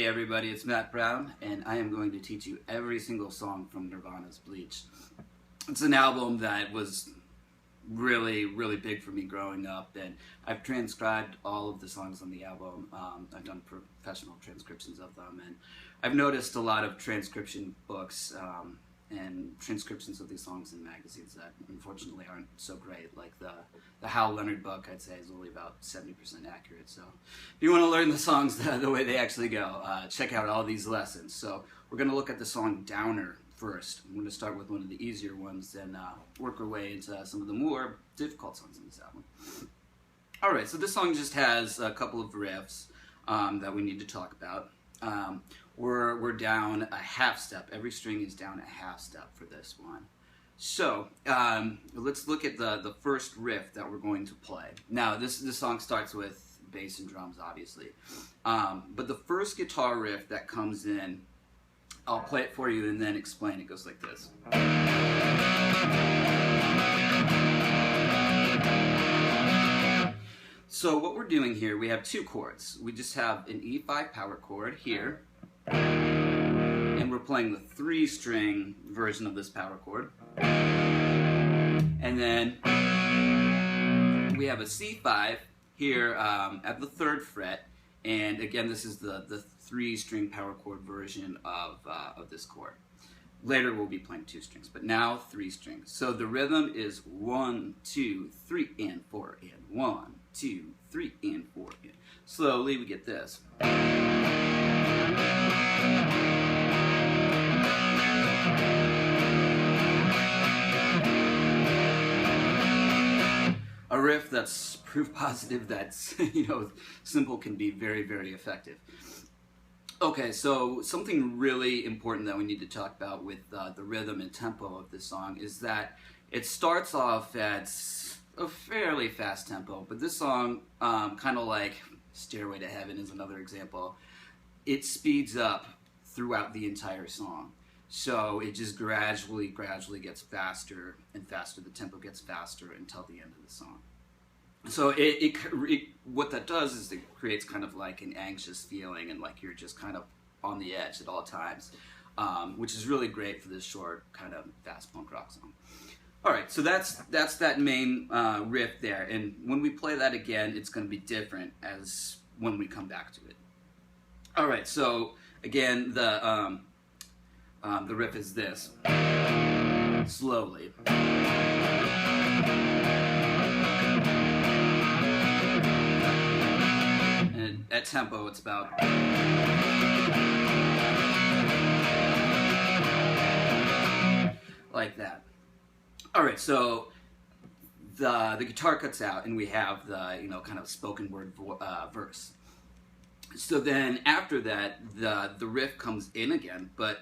everybody, it's Matt Brown, and I am going to teach you every single song from Nirvana's Bleach. It's an album that was really, really big for me growing up, and I've transcribed all of the songs on the album. I've done professional transcriptions of them, and I've noticed a lot of transcription books and transcriptions of these songs in magazines that unfortunately aren't so great. Like the Hal Leonard book, I'd say, is only about 70% accurate. So if you want to learn the songs the way they actually go, check out all these lessons. So we're going to look at the song Downer first. I'm going to start with one of the easier ones and work our way into some of the more difficult songs in this album. Alright, so this song just has a couple of riffs that we need to talk about. We're down a half step. Every string is down a half step for this one. So let's look at the first riff that we're going to play. Now this song starts with bass and drums, obviously, but the first guitar riff that comes in, I'll play it for you and then explain. It goes like this. So what we're doing here, we have two chords. We just have an E5 power chord here, and we're playing the 3-string version of this power chord. And then we have a C5 here at the 3rd fret, and again this is the 3-string power chord version of this chord. Later we'll be playing 2 strings, but now 3 strings. So the rhythm is 1, 2, 3, and 4, and 1, 2, 3, and 4. And slowly we get this. A riff that's proof positive that's, simple can be very, very effective. Okay, so something really important that we need to talk about with the rhythm and tempo of this song is that it starts off at a fairly fast tempo, but this song, kind of like Stairway to Heaven is another example, it speeds up throughout the entire song. So it just gradually gets faster and faster. The tempo gets faster until the end of the song. So what that does is it creates kind of like an anxious feeling and like you're just kind of on the edge at all times, which is really great for this short kind of fast punk rock song. Alright, so that's that main riff there, and when we play that again, it's going to be different as when we come back to it. Alright, so again, the riff is this. Slowly. And at tempo, it's about... like that. Alright, so the guitar cuts out and we have the, kind of spoken word verse. So then after that, the riff comes in again, but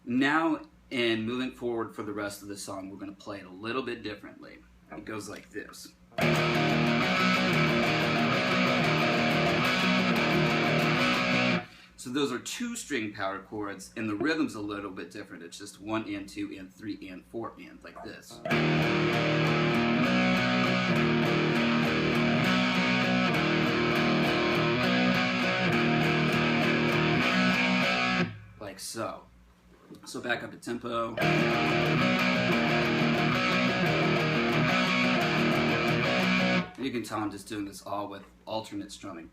now and moving forward for the rest of the song, we're going to play it a little bit differently. It goes like this. So those are 2-string power chords, and the rhythm's a little bit different. It's just 1 and 2 and 3 and 4 and like this. Like so. So back up to tempo. And you can tell I'm just doing this all with alternate strumming.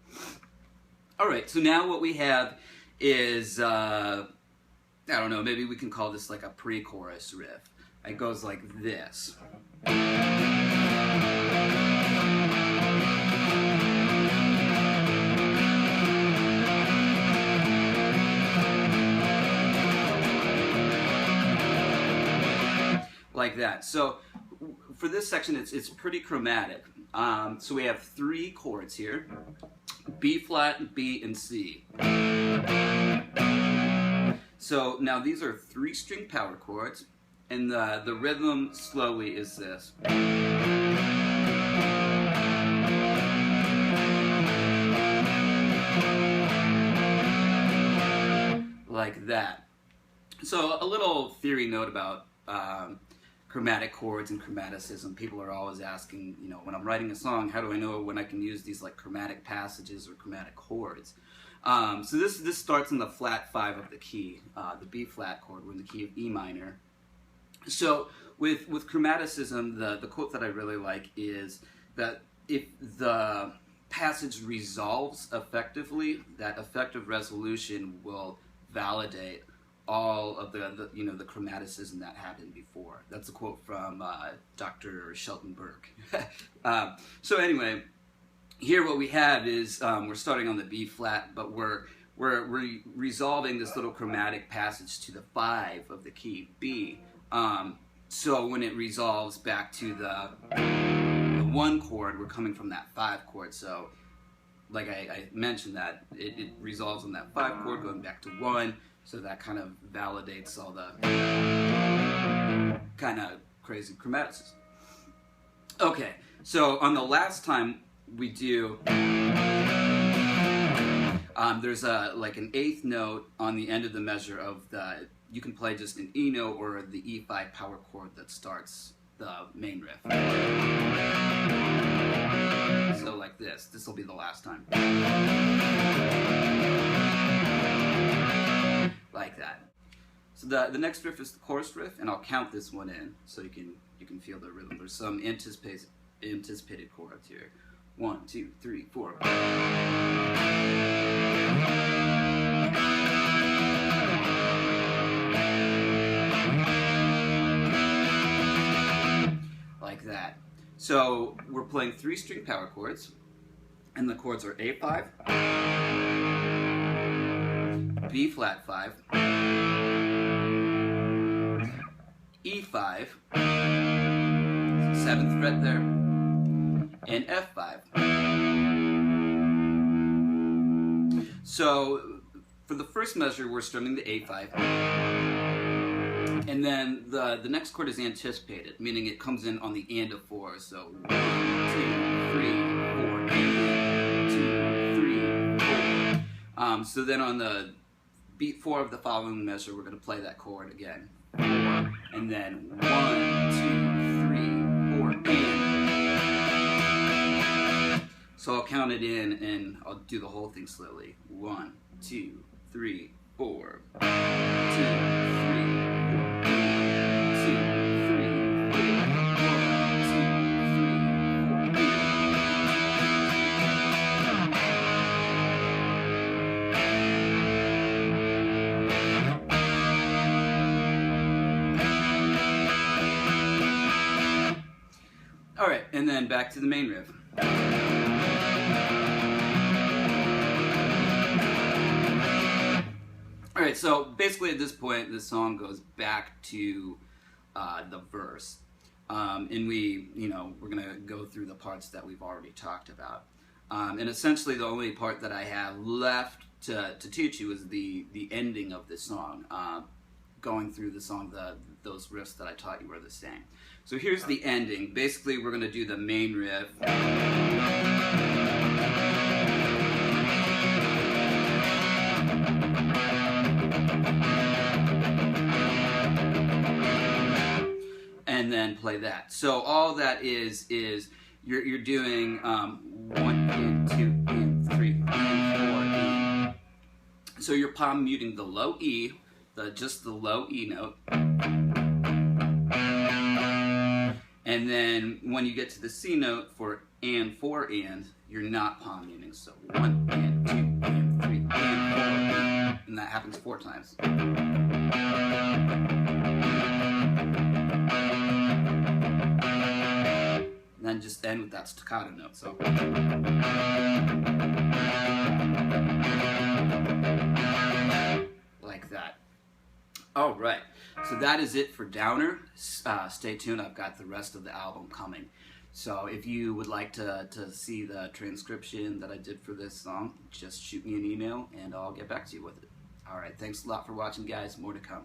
Alright, so now what we have is, I don't know, maybe we can call this like a pre-chorus riff. It goes like this. Like that. So for this section, it's pretty chromatic. So we have 3 chords here: B flat, B, and C. So now these are 3-string power chords, and the rhythm slowly is this. Like that. So a little theory note about chromatic chords and chromaticism. People are always asking, when I'm writing a song, how do I know when I can use these like chromatic passages or chromatic chords? So this starts in the flat 5 of the key, the B flat chord. We're in the key of E minor. So with chromaticism, the quote that I really like is that if the passage resolves effectively, that effective resolution will validate all of the chromaticism that happened before. That's a quote from Dr. Shelton Burke. So anyway, here what we have is we're starting on the B flat, but we're resolving this little chromatic passage to the 5 of the key B. So when it resolves back to the 1 chord, we're coming from that 5 chord. So like I mentioned, that it resolves on that 5 chord going back to 1. So that kind of validates all the kind of crazy chromaticism. Okay, so on the last time we do, there's like an 8th note on the end of the measure of the, you can play just an E note or the E5 power chord that starts the main riff. So like this will be the last time. Like that. So the next riff is the chorus riff, and I'll count this one in so you can feel the rhythm. There's some anticipated chords here. 1, 2, 3, 4. Like that. So we're playing 3-string power chords, and the chords are A5, B flat 5, E5, 7th fret there, and F5. So for the first measure, we're strumming the A5, and then the next chord is anticipated, meaning it comes in on the and of 4. So 1, 2, 3, 4, and 2, 3, 4. So then on the beat 4 of the following measure, we're going to play that chord again. 4, and then 1, 2, 3, 4, and. So I'll count it in, and I'll do the whole thing slowly. 1, 2, 3, 4. 2, 3, 4. 2, 3, 4. Alright, and then back to the main riff. Alright, so basically at this point, the song goes back to the verse. And we're going to go through the parts that we've already talked about. And essentially the only part that I have left to teach you is the ending of the song. Going through the song, those riffs that I taught you were the same. So here's the ending. Basically, we're going to do the main riff. And then play that. So all that is you're doing 1 and 2 and 3 and 4 and. So you're palm muting the low E, just the low E note. And then when you get to the C note for and 4 and, you're not palm muting. So 1 and 2 and 3 and 4 and. And that happens 4 times. And then just end with that staccato note. So like that. All right, so that is it for Downer. Stay tuned, I've got the rest of the album coming. So if you would like to see the transcription that I did for this song, just shoot me an email and I'll get back to you with it. All right, thanks a lot for watching, guys. More to come.